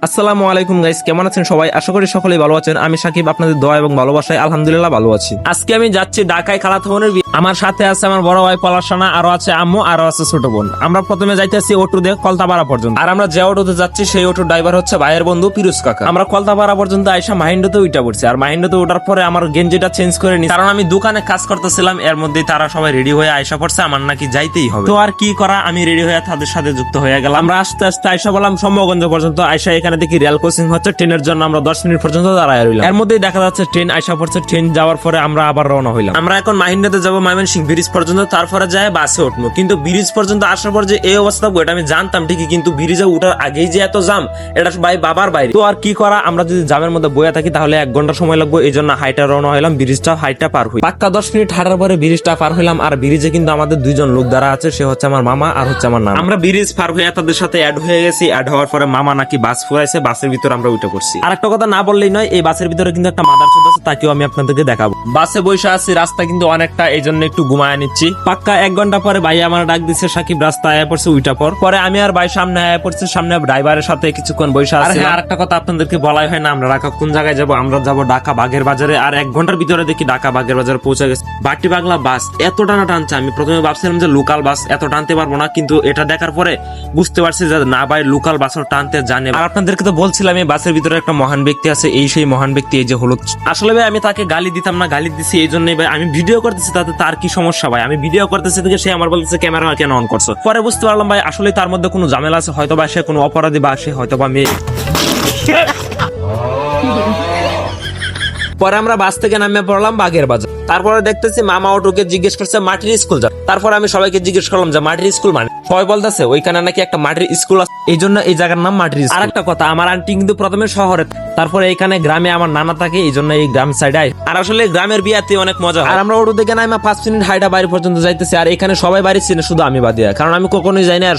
আসসালামু আলাইকুম গাইস, কেমন আছেন সবাই? আশা করি সকলেই ভালো আছেন। আমি সাকিব, আপনাদের দোয়া এবং ভালোবাসায় আলহামদুলিল্লাহ ভালো আছি। আজকে আমি যাচ্ছি ঢাকায় খালাতো বোনের বিয়ে। আমার সাথে আছে আমার বড় ভাই পলাশানা, আরো আছে আম্মু, আরো আছে ছোট বোন। আমরা প্রথমে যাইতেছি অটো দিয়ে কলতাপাড়া পর্যন্ত। আর আমরা যে অটোতে যাচ্ছি সেই অটো ড্রাইভার হচ্ছে ভাইয়ের বন্ধু পিরুজ কাকা। আমরা কলতাপাড়া পর্যন্ত আইসা মাহিন্দ্রতে উঠা পড়ছি। আর মাহিন্দ্রতে ওঠার পরে আমার গেঞ্জিটা চেঞ্জ করে নি, কারণ আমি দোকানে কাজ করতেছিলাম। এর মধ্যেই তারা সবাই রেডি হয়ে আইসা পড়ছে, আমার নাকি যাইতেই হবে। তো আর কি করা, আমি রেডি হয়ে তাদের সাথে যুক্ত হয়ে গেলাম। আমরা আস্তে আস্তে আইসা বললাম সম্ভবগঞ্জ পর্যন্ত। আইসা এখানে দেখি রেল কোচিং হচ্ছে, ট্রেনের জন্য আমরা 10 মিনিট পর্যন্ত দাঁড়ায় রইলাম। এর মধ্যেই দেখা যাচ্ছে ট্রেন আইসা পড়ছে। ট্রেন যাওয়ার পরে আমরা আবার রওনা হইলাম। আমরা এখন মাহিন্দ্রাতে যাবো ময়মনসিংহ ব্রিজ পর্যন্ত, তারপরে যায় বাসে উঠবো। কিন্তু ব্রিজ পর্যন্ত আসার পর যে এই অবস্থা, এটা আমি জানতাম ঠিকই, কিন্তু ব্রিজে উঠার আগেই যে এত জাম, এটা ভাই বাবার বাইরে। তো আর কি করা, আমরা যদি জামের মধ্যে বয়ে থাকি তাহলে 1 ঘন্টা সময় লাগবে। এই জন্য হাইটা রওনা হইলাম, ব্রিজটা হাইটা পার হই। পাক্কা 10 মিনিট হাঁটার পরে ব্রিজটা পার হইলাম। আর ব্রিজে কিন্তু আমাদের 2 জন লোক দ্বারা আছে, সে হচ্ছে আমার মামা আর হচ্ছে আমার নানা। আমরা ব্রিজ পার হয়ে তাদের সাথে অ্যাড হয়ে গেছি। অ্যাড হওয়ার পরে মামা নাকি বাস ফুরাইছে, বাসের ভিতরে আমরা উঠে পড়ছি। আর একটা কথা না বললেই নয়, এই বাসের ভিতরে কিন্তু একটা মাদারচোদ আছে, তাকেও আমি আপনাদেরকে দেখাবো। বাসে বসে আছি, রাস্তা কিন্তু অনেকটা, এই জন্য একটু ঘুমায় নিচ্ছি। পাক্কা 1 ঘন্টা পরে ভাই আমার ডাক দিচ্ছে, সাকিব রাস্তা আয়া পড়ছে, উইটা পরে আমি আর ভাই সামনে আয়া পড়ছে। সামনে ড্রাইভারের সাথে কিছুক্ষণ বসে আছি। আর একটা কথা আপনাদেরকে বলাই হয় না, আমরা ঢাকা কোন জায়গায় যাবো? আমরা যাবো ঢাকা বাগের বাজারে। আর 1 ঘন্টার ভিতরে দেখি ঢাকা বাগের বাজারে পৌঁছে গেছে। বাটি পাগলা বাস এত টানা টানছে, আমি প্রথমে ভাবছিলাম যে লোকাল বাস এত টানতে পারবো না, কিন্তু এটা দেখার পরে বুঝতে পারছি যে না ভাই, লোকাল বাসও টানতে জানে। আর আপনাদেরকে তো বলছিলাম এই বাসের ভিতরে একটা মহান ব্যক্তি আছে, এই সেই মহান ব্যক্তি, এই যে হলুদ। আসলে ভাই আমি তাকে গালি দিতাম না, গালি দিচ্ছি এই জন্যই ভাই, আমি ভিডিও করতেছি, তাতে তার কি সমস্যা ভাই? আমি ভিডিও করতেছি থেকে সে আমার বলতেছে ক্যামেরা কেন অন করছো। পরে বুঝতে পারলাম ভাই আসলে তার মধ্যে কোনো ঝামেলা আছে, হয়তো বা সে কোনো অপরাধী, বা সে হয়তো বা মেয়ে। পরে আমরা বাস থেকে নামে পড়লাম বাগের বাজার। তারপরে দেখতেছি মামা অটোকে জিজ্ঞেস করছে মাটির স্কুল যা। তারপর আমি সবাইকে জিজ্ঞেস করলাম যে মাটির স্কুল মানে, সবাই বলতেছে ওইখানে নাকি একটা মাটির স্কুল আছে, এই জন্য এই জায়গার নাম মাটির স্কুল। আর একটা কথা, আমার আন্টি কিন্তু প্রথমে শহরে, তারপরে এখানে গ্রামে আমার নানা থাকে, এই জন্য এই গ্রাম সাইডে। আর আসলে গ্রামের বিয়াতে অনেক মজা হয়। আর আমরা অটো থেকে নামে 5 মিনিট হাইটা বাড়ি পর্যন্ত যাইতেছি। আর এখানে সবাই বাড়ি চিনে, শুধু আমি বাদিয়া, কারণ আমি কখনোই যাই না। আর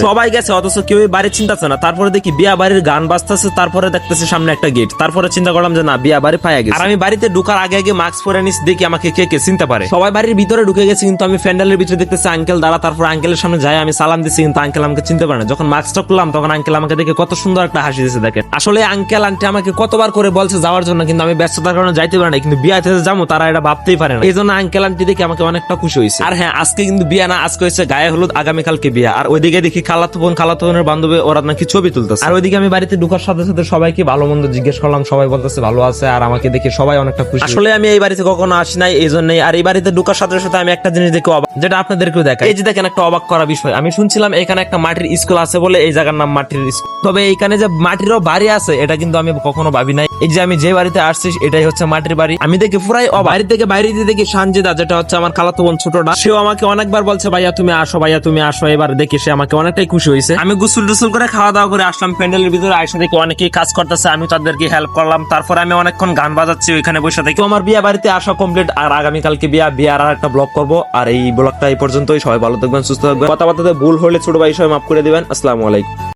সবাই গেছে অথচ কেউই বাড়ি চিন্তাছে না। তারপরে দেখি বিয়া বাড়ির গান বাজতেছে, তারপরে দেখতেছি সামনে একটা গেট। তারপরে চিন্তা করলাম যে না, বিয়া বাড়ি পাইয়া গেছে। আর আমি বাড়িতে ঢুকার আগে মাস্ক পরে নিচ্ছি, দেখি আমাকে কে চিনতে পারে। সবাই বাড়ির ভিতরে ঢুকে গেছে, কিন্তু আমি প্যান্ডেলের ভিতরে দেখতেছি আঙ্কেল দাঁড়া। তারপর আঙ্কেলের সামনে যাই, আমি সালাম দিচ্ছি, কিন্তু আঙ্কেল আমাকে চিনতে পারে না। যখন মাস্কটা খুললাম তখন আঙ্কেল আমাকে দেখে কত সুন্দর একটা হাসি দিয়েছে। দেখেন আসলে আঙ্কেল আন্টি আমাকে কতবার করে বলছে যাওয়ার জন্য, কিন্তু আমি ব্যস্ততার কারণে যাইতে পারি না। কিন্তু বিয়াতে যাবো তারা এটা ভাবতেই পারে না, এই জন্য আঙ্কেল আন্টি দেখে আমাকে অনেকটা খুশি হয়েছে। আর হ্যাঁ, আজকে কিন্তু বিয়া না, আজকে হচ্ছে গায়ে হলুদ, আগামীকালকে বিয়া। আর ওইদিকে দেখি খালাতো বোনের বান্ধবী, ওরা নাকি ছবি তুলতেছে। আর ওইদিকে আমি বাড়িতে ঢুকার সাথে সাথে সবাইকে ভালো মন্দ জিজ্ঞেস করলাম, সবাই বলতেছে ভালো আছে। আর আমাকে দেখে সবাই অনেকটা খুশি। আসলে আমি এই বাড়িতে কখনো আসি নাই, এই জন্যই। আর এই বাড়িতে ঢুকার সাথে সাথে আমি একটা জিনিস দেখে অবাক, যেটা আপনাদেরকেও দেখাই। এই যে দেখেন, একটা অবাক করা বিষয়, আমি শুনছিলাম এখানে একটা মাটির স্কুল আছে বলে এই জায়গার নাম মাটির স্কুল। তবে এখানে যে মাটিরও বাড়ি আছে, এটা কিন্তু আমি কখনো ভাবি নাই। এই যে আমি যে বাড়িতে আসছি এটাই হচ্ছে মাটির বাড়ি। আমি দেখি পুরাই বাড়ি থেকে বাইরে দিয়ে দেখি সানজিদা, যেটা হচ্ছে আমার খালাতো বোন ছোটটা, সেও আমাকে অনেকবার বলছে ভাইয়া তুমি আসো, ভাইয়া তুমি আসো। এবার দেখি সে আমাকে অনেকটাই খুশি হয়েছে। আমি গোসল টুসুল করে খাওয়া দাওয়া করে আসলাম প্যান্ডেলের ভিতরে। আইসা দেখি অনেকেই কাজ করতেছে, আমি তাদেরকে হেল্প করলাম। তারপরে আমি অনেকক্ষণ গান বাজাচ্ছি ওইখানে বসে থাকি। আমার বিয়া বাড়িতে আসা কমপ্লিট। আর আগামীকালকে বিয়ার আর একটা ব্লগ করবো। আর এই ব্লগটা এই পর্যন্তই। সবাই ভালো থাকবেন, সুস্থ থাকবেন। কথাবার্তাতে ভুল হলে ছোট ভাই সবাই মাফ করে দিবেন। আসসালামু আলাইকুম।